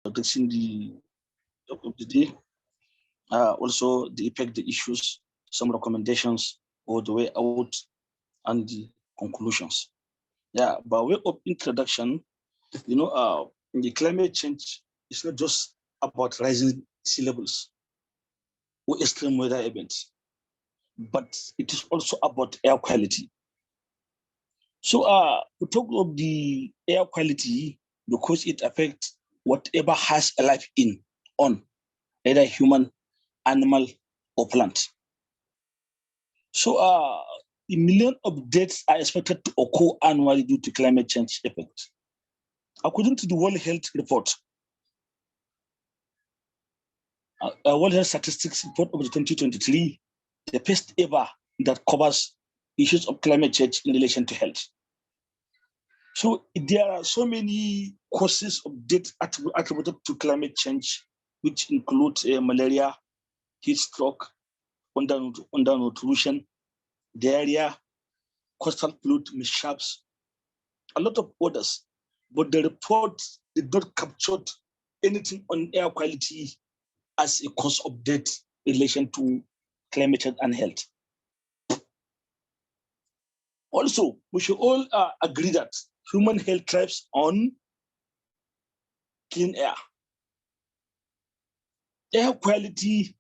addressing the topic of the day, also the effect, the issues, some recommendations, or the way out, and the conclusions. Yeah, by way of introduction, the climate change is not just about rising sea levels or extreme weather events, but it is also about air quality. So we talk of the air quality because it affects whatever has a life on, either human, animal, or plant. So a million of deaths are expected to occur annually due to climate change effects. According to the World Health Report, World Health Statistics Report of the 2023, the first ever that covers issues of climate change in relation to health. So there are so many causes of death attributed to climate change, which include malaria, heat stroke, undernutrition, diarrhea, coastal flood mishaps, a lot of others. But the report did not capture anything on air quality as a cause of death in relation to climate change and health. Also, we should all agree that human health thrives on clean air. Air quality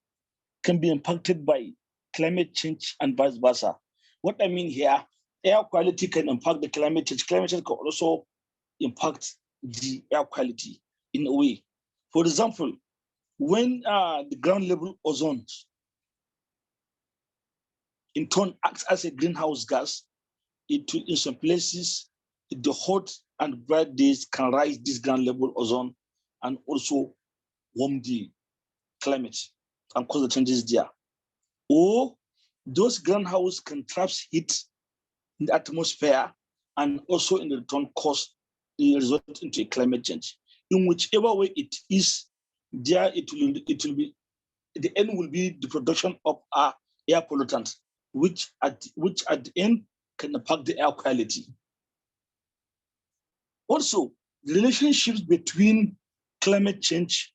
can be impacted by climate change and vice versa. What I mean here, air quality can impact the climate change. Climate change can also impact the air quality in a way. For example, when the ground level ozone in turn acts as a greenhouse gas, it will, in some places, the hot and bright days can rise this ground level ozone and also warm the climate and cause the changes there. Or those greenhouse can trap heat in the atmosphere and also in return cause the result into a climate change. In whichever way it is, there it will be the end will be the production of air pollutants, which at the end can impact the air quality. Also, the relationships between climate change,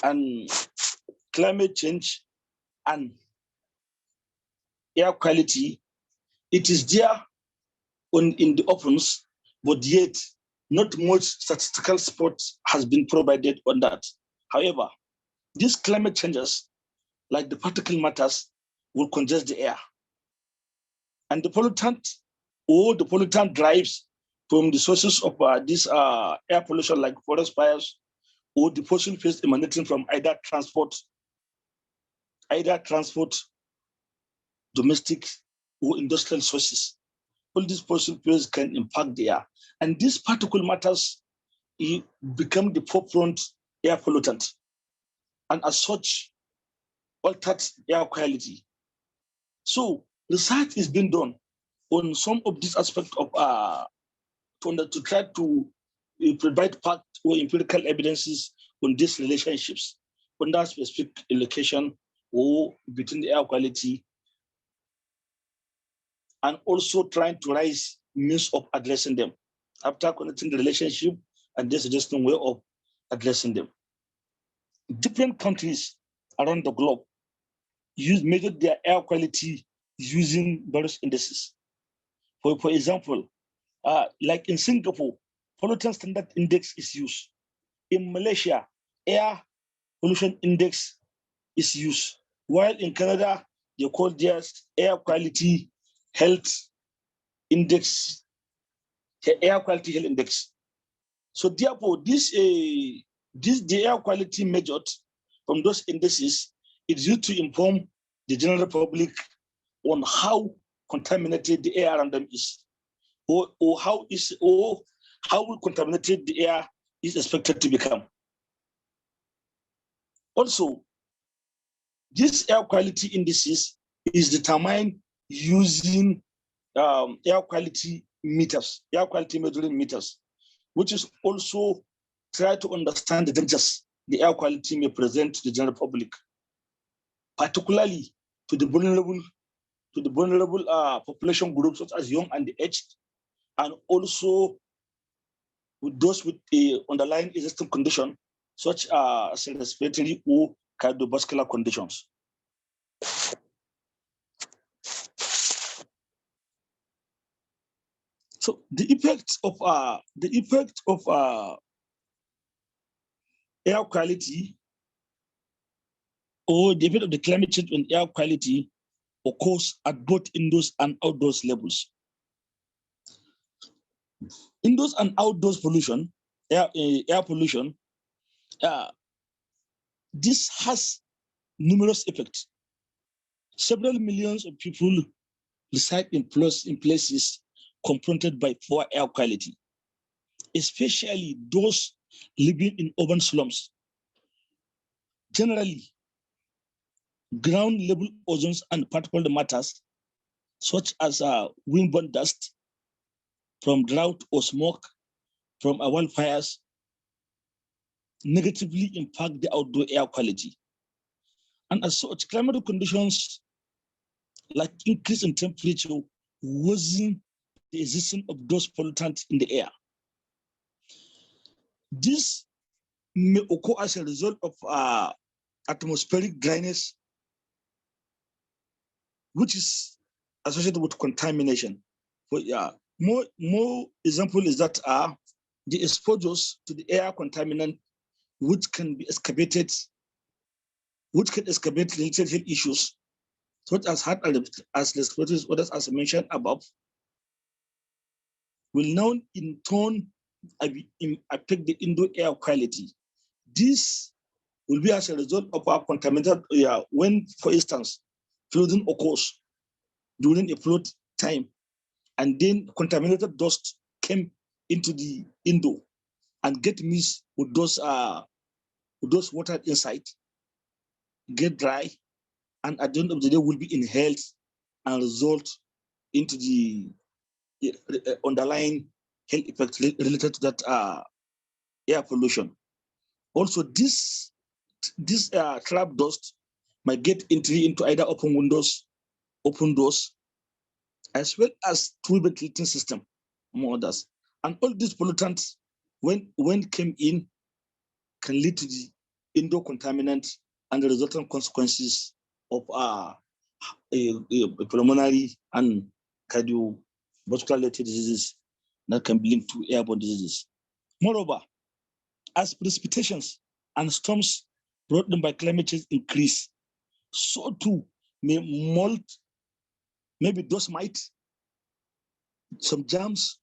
and climate change and air quality, it is there in the opens, but yet not much statistical support has been provided on that. However, these climate changes, like the particle matters, will congest the air. And the pollutant drives from the sources of this air pollution, like forest fires, or the fossil fuels emanating from either transport, domestic, or industrial sources. All these fossil fuels can impact the air. And these particle matters become the forefront air pollutant. And as such, altered air quality. So research is being done on some of these aspects of to try to provide fact or empirical evidences on these relationships under specific location or between the air quality, and also trying to raise means of addressing them after connecting the relationship and just suggesting way of addressing them. Different countries around the globe measure their air quality using various indices. For example, like in Singapore, pollutant standard index is used. In Malaysia, air pollution index is used. While in Canada, they call theirs air quality health index, air quality health index. So therefore, the air quality measured from those indices is used to inform the general public on how contaminated the air around them is, or how contaminated the air is expected to become. Also, this air quality indices is determined using air quality measuring meters, which is also try to understand the dangers the air quality may present to the general public, particularly to the vulnerable population groups such as young and the aged, and also those with a underlying existing condition, such as respiratory or cardiovascular conditions. So the effect of air quality, or the effect of the climate change on air quality, occurs at both indoors and outdoors levels. Indoors and outdoors pollution, air pollution, this has numerous effects. Several millions of people reside in places confronted by poor air quality, especially those living in urban slums. Generally, ground level ozone and particulate matters, such as windborne dust from drought or smoke from wildfires, negatively impact the outdoor air quality. And as such, climatic conditions like increase in temperature worsen the existence of those pollutants in the air. This may occur as a result of atmospheric dryness, which is associated with contamination. But more example is that the exposures to the air contaminant, which can be excavated, which can excavate related health issues, such as heart as respiratory disorders, as mentioned above, will now in turn affect the indoor air quality. This will be as a result of our contaminated air when, for instance, flooding occurs during a flood time, and then contaminated dust came into the indoor and get mixed with those water inside, get dry, and at the end of the day will be inhaled and result into the underlying health effects related to that air pollution. Also, this trap dust might get into either open windows, open doors, as well as through the ventilating system, among others. And all these pollutants, when came in, can lead to the indoor contaminant and the resultant consequences of pulmonary and cardiovascular-related diseases that can be linked to airborne diseases. Moreover, as precipitations and storms brought in by climate change increase, so too may mold, maybe dust mite, some germs,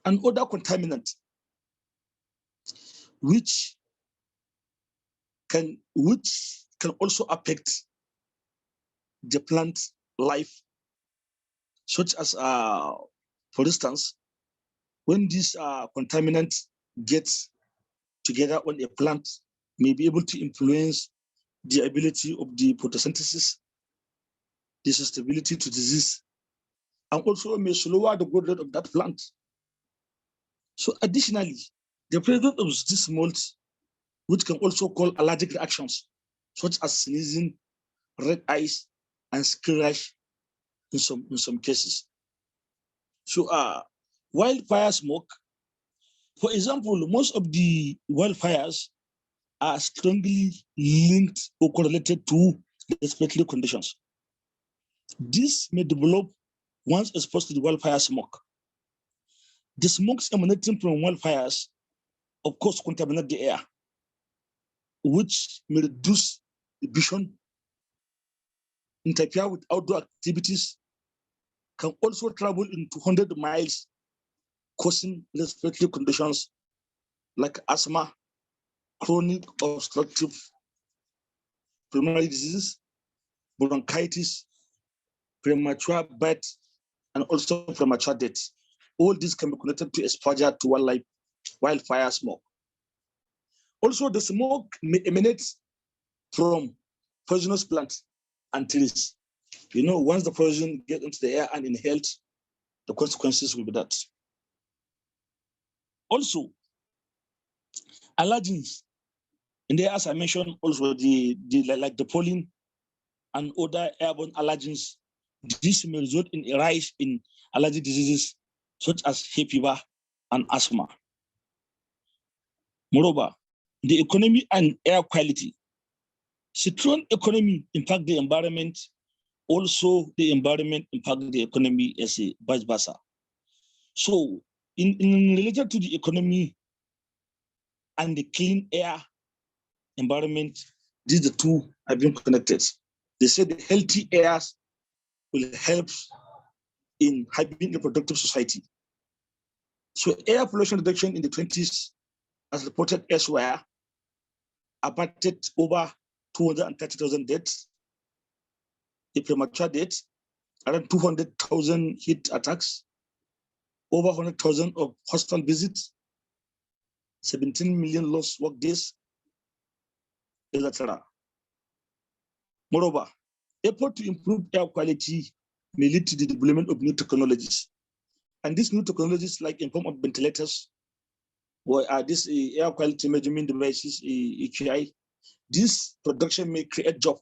and other contaminants, which can also affect the plant life, such as, for instance, when these contaminants get together on a plant, may be able to influence the ability of the photosynthesis, the susceptibility to disease, and also may slower the growth rate of that plant. So additionally, the presence of this mold, which can also cause allergic reactions, such as sneezing, red eyes, and skin rash in some cases. So wildfire smoke, for example, most of the wildfires are strongly linked or correlated to respiratory conditions. This may develop once exposed to the wildfire smoke. The smokes emanating from wildfires, of course, contaminate the air, which may reduce the vision, interfere with outdoor activities, can also travel into 100 miles, causing respiratory conditions like asthma, chronic obstructive pulmonary disease, bronchitis, premature birth, and also premature death. All these can be connected to exposure to wildfire smoke. Also, the smoke may emanate from poisonous plants and trees. Once the poison gets into the air and inhaled, the consequences will be that. Also, allergens in there, as I mentioned, also like the pollen and other airborne allergens. This may result in a rise in allergic diseases such as hay fever and asthma. Moreover, the economy and air quality. Strong economy impact the environment, also the environment impact the economy as a vice versa. So in relation to the economy and the clean air environment, these the two have been connected. They say the healthy airs will help in having a productive society. So air pollution reduction in the 20s, as reported elsewhere, abated over 230,000 deaths, a premature death, around 200,000 heat attacks, over 100,000 of hospital visits, 17 million lost work days, etc. Moreover, effort to improve air quality may lead to the development of new technologies. And these new technologies, like in form of ventilators, or this air quality measurement devices, AQI, this production may create jobs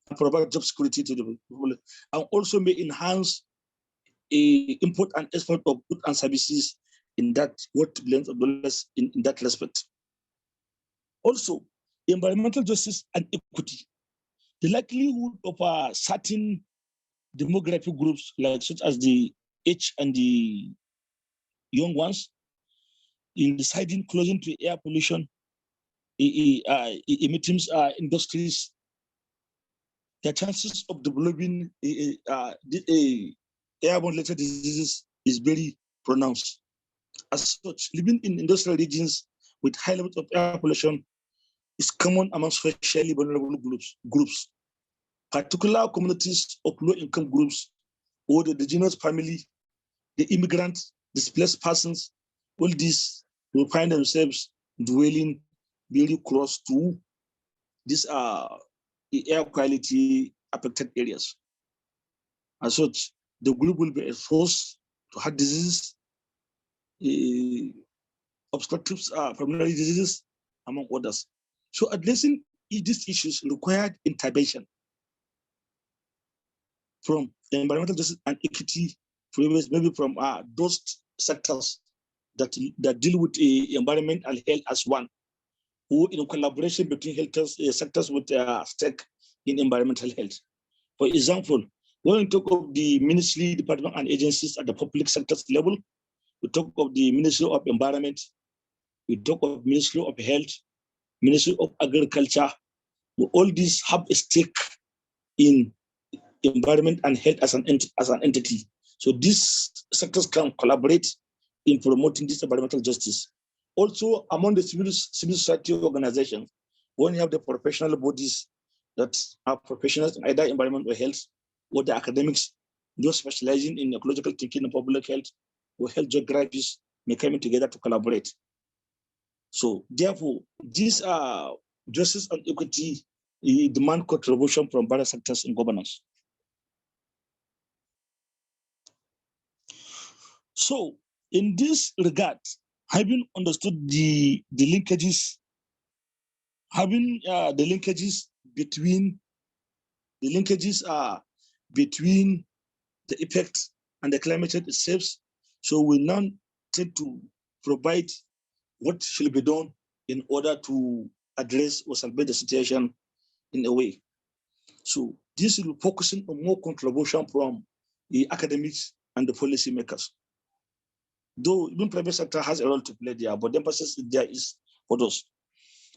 and provide job security to the people, and also may enhance import and export of goods and services in that worth billions of dollars in that respect. Also, environmental justice and equity. The likelihood of certain demographic groups, like such as the age and the young ones, in deciding closing to air pollution, emitting industries, the chances of developing airborne-related diseases is very pronounced. As such, living in industrial regions with high levels of air pollution is common among socially vulnerable groups, particular communities of low-income groups, or the indigenous family, the immigrants, displaced persons. All these will find themselves dwelling very close to these air quality affected areas. As such, the group will be exposed to heart disease, obstructive pulmonary diseases, among others. So addressing these issues required intervention from the environmental justice and equity, maybe from those sectors that deal with environment and health as one, who in collaboration between health sectors with stake in environmental health. For example, when we talk of the ministry, department, and agencies at the public sectors level, we talk of the Ministry of Environment, we talk of Ministry of Health, Ministry of Agriculture. All these have a stake in environment and health as an entity. So these sectors can collaborate in promoting this environmental justice. Also, among the civil society organizations, when you have the professional bodies that are professionals in either environment or health, or the academics, those specializing in ecological thinking and public health or health geographies, may come together to collaborate. So therefore, these are justice and equity demand contribution from various sectors in governance. So in this regard, having understood the linkages, having the linkages between the effect and the climate change itself, so we now tend to provide what should be done in order to address or salvage the situation in a way. So this will be focusing on more contribution from the academics and the policymakers. Though even private sector has a role to play there, but the emphasis there is for those.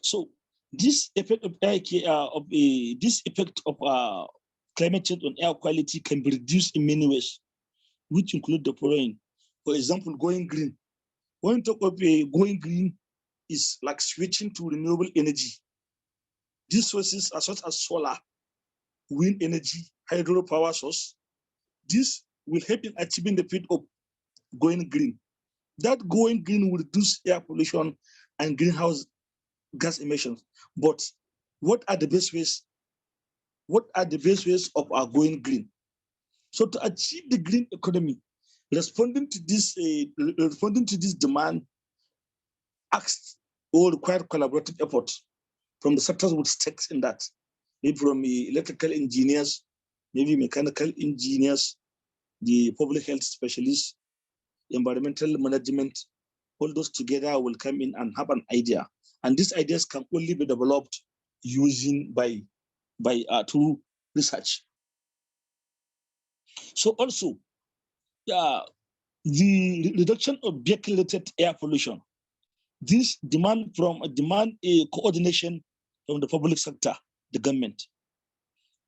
So this effect of climate change on air quality can be reduced in many ways, which include the following. For example, going green. When we talk of going green, is like switching to renewable energy. These sources are such as solar, wind energy, hydropower source. This will help in achieving the feat of going green. That going green will reduce air pollution and greenhouse gas emissions. But what are the best ways? What are the best ways of our going green? So to achieve the green economy, responding to this demand asked or required collaborative effort from the sectors with stakes in that, maybe from electrical engineers, maybe mechanical engineers, the public health specialists, environmental management, all those together will come in and have an idea. And these ideas can only be developed using through research. So also, the reduction of vehicle-related air pollution. This demand a coordination from the public sector, the government.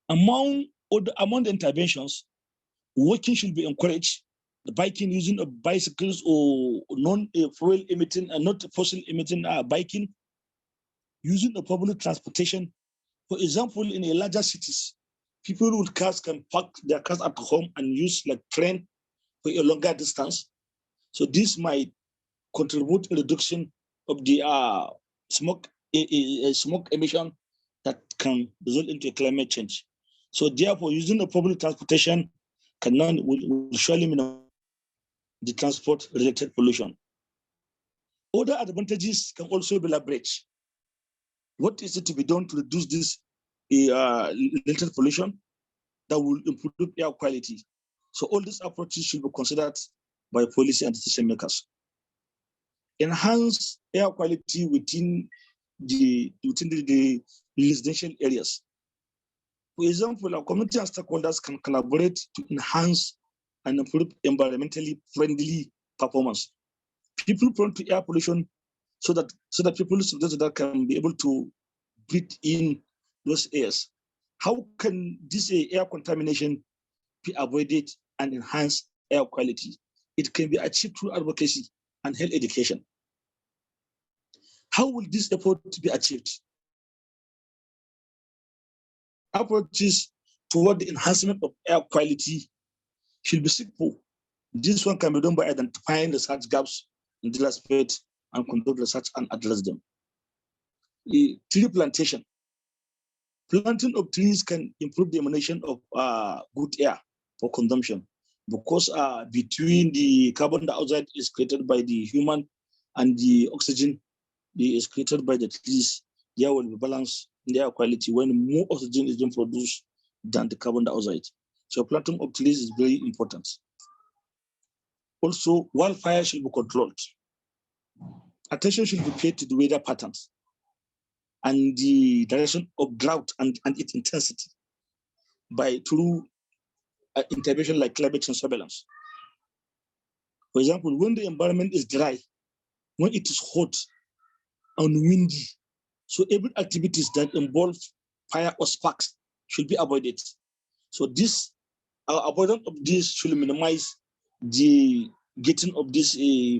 Among the interventions, walking should be encouraged. The biking, using of bicycles or non-fuel emitting and not fossil emitting biking, using the public transportation. For example, in a larger cities, people with cars can park their cars at home and use like train for a longer distance. So this might contribute to reduction of the smoke emission that can result into climate change. So therefore, using the public transportation will surely minimize the transport-related pollution. Other advantages can also be leveraged. What is it to be done to reduce this related pollution that will improve air quality? So all these approaches should be considered by policy and decision makers. Enhance air quality within the residential areas. For example, our community and stakeholders can collaborate to enhance and improve environmentally friendly performance. People prone to air pollution, so that people that can be able to breathe in those airs. How can this air contamination be avoided and enhance air quality? It can be achieved through advocacy and health education. How will this effort be achieved? Approaches toward the enhancement of air quality should be simple. This one can be done by identifying research gaps in this aspect and conduct research and address them. Tree plantation. Planting of trees can improve the emanation of good air for consumption, because between the carbon dioxide is created by the human and the oxygen is created by the trees, there will be balance in the air quality when more oxygen is being produced than the carbon dioxide. So planting of trees is very important. Also, wildfire should be controlled. Attention should be paid to the weather patterns and the direction of drought and its intensity through intervention like climate change surveillance. For example, when the environment is dry, when it is hot and windy, so every activities that involve fire or sparks should be avoided. So this avoidance of this should minimize the getting of these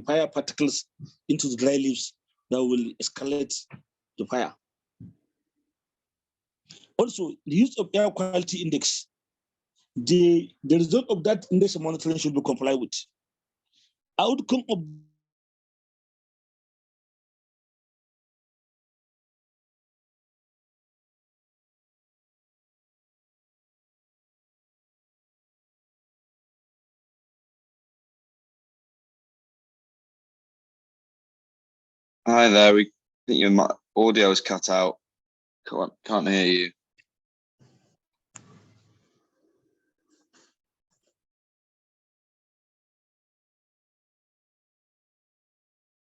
fire particles into the dry leaves that will escalate the fire. Also, the use of air quality index. The result of that index monitoring should be complied with. Outcome of Hi there. I think your audio is cut out. Can't hear you.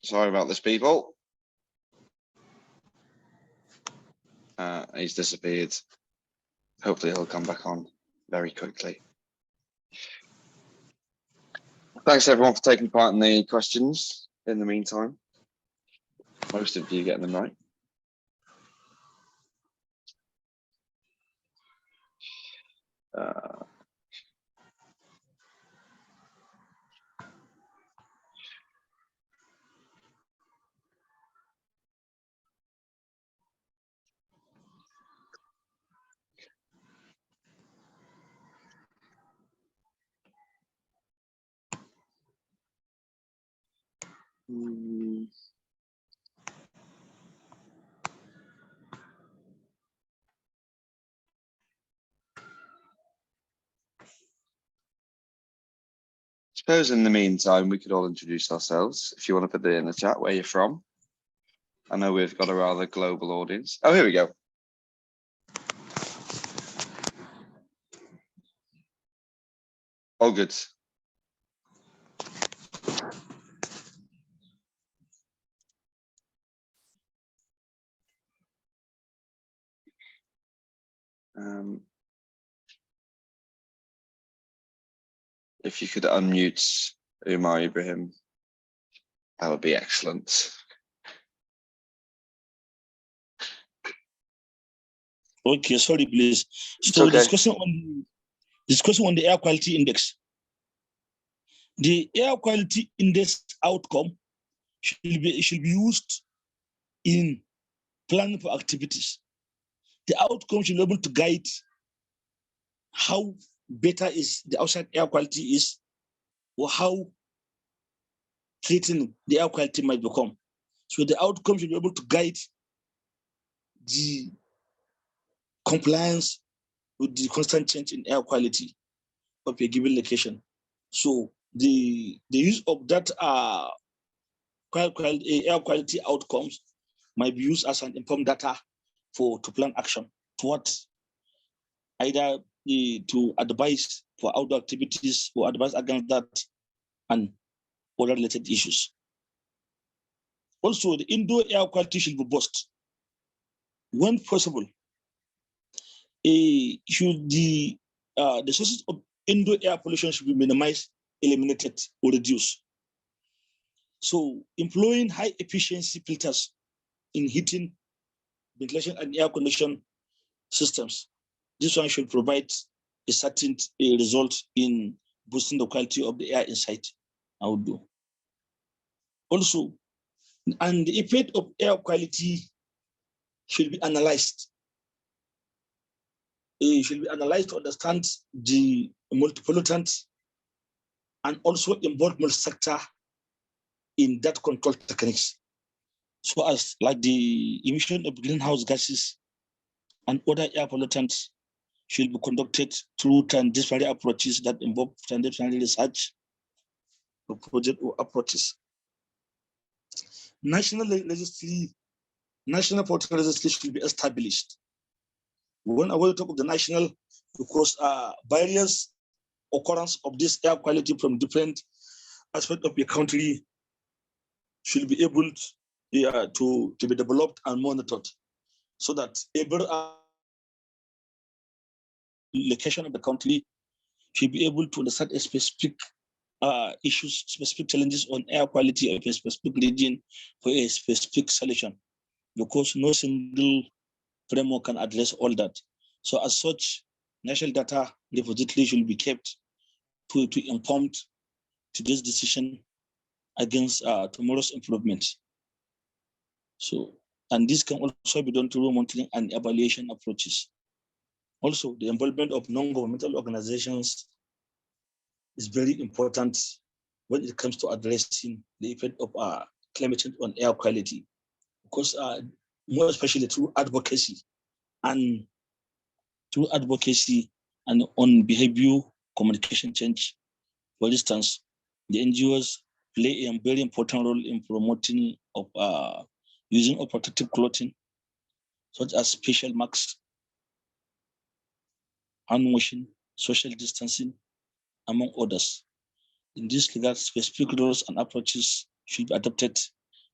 Sorry about this, people. He's disappeared. Hopefully he'll come back on very quickly. Thanks everyone for taking part in the questions in the meantime. Most of you getting them right. Suppose in the meantime, we could all introduce ourselves. If you want to put it in the chat where you're from. I know we've got a rather global audience. Oh, here we go. All good. If you could unmute Umar Ibrahim, that would be excellent. Okay, sorry, please. It's So okay. discussing on the air quality index. The air quality index outcome should be used in planning for activities. The outcome should be able to guide how better is the outside air quality is, or how threatening the air quality might become. So the outcome should be able to guide the compliance with the constant change in air quality of a given location. So the use of that air quality outcomes might be used as an informed data to plan action towards either to advise for outdoor activities or advise against that and other related issues. Also, the indoor air quality should be boosted. When possible, should the sources of indoor air pollution should be minimized, eliminated, or reduced. So employing high efficiency filters in heating, ventilation, and air condition systems. This one should provide a certain result in boosting the quality of the air inside outdoor. Also, and the effect of air quality should be analyzed. It should be analyzed to understand the multi-pollutant and also involve multi-sector in that control techniques. So as like the emission of greenhouse gases and other air pollutants should be conducted through transdisciplinary approaches that involve transdisciplinary research or project or approaches. National portal registry should be established. When I want to talk of the national, because various occurrence of this air quality from different aspects of the country should be able to be developed and monitored, so that every location of the country should be able to understand a specific issues, specific challenges on air quality of a specific region for a specific solution, because no single framework can address all that. So as such, national data repository should be kept to inform today's decision against tomorrow's improvements. So, and this can also be done through monitoring and evaluation approaches. Also, the involvement of non-governmental organizations is very important when it comes to addressing the effect of climate change on air quality, because more especially through advocacy and on behavior communication change. For instance, the NGOs play a very important role in promoting of using of protective clothing, such as facial masks, hand washing, social distancing, among others. In this regard, specific rules and approaches should be adopted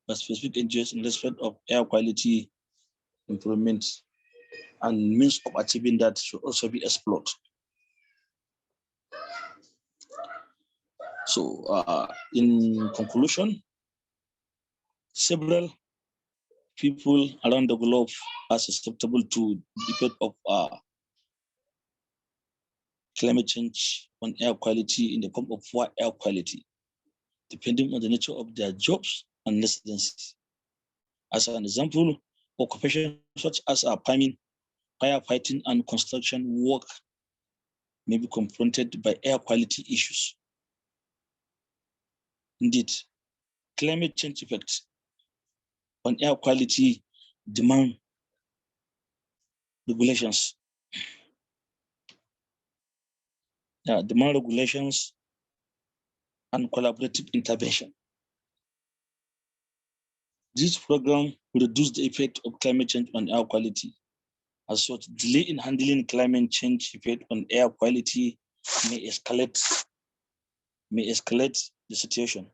by specific NGOs in respect of air quality improvement, and means of achieving that should also be explored. So in conclusion, several people around the globe are susceptible to the effect of climate change on air quality in the form of poor air quality, depending on the nature of their jobs and residencies. As an example, occupations such as farming, firefighting, and construction work may be confronted by air quality issues. Indeed, climate change effects on air quality demand regulations. Demand regulations and collaborative intervention. This program will reduce the effect of climate change on air quality. As such, delay in handling climate change effect on air quality may escalate the situation.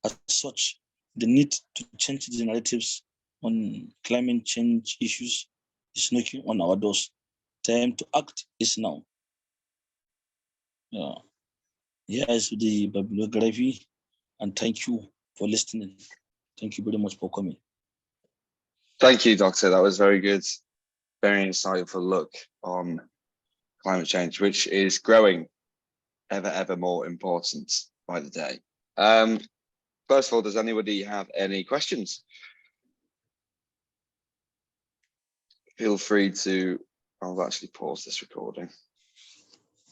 As such, the need to change the narratives on climate change issues is knocking on our doors. time to act is now. Yeah. Here's the bibliography, and thank you for listening. Thank you very much for coming. Thank you, Doctor. That was very good. Very insightful look on climate change, which is growing ever more important by the day. First of all, does anybody have any questions? Feel free to, I'll actually pause this recording.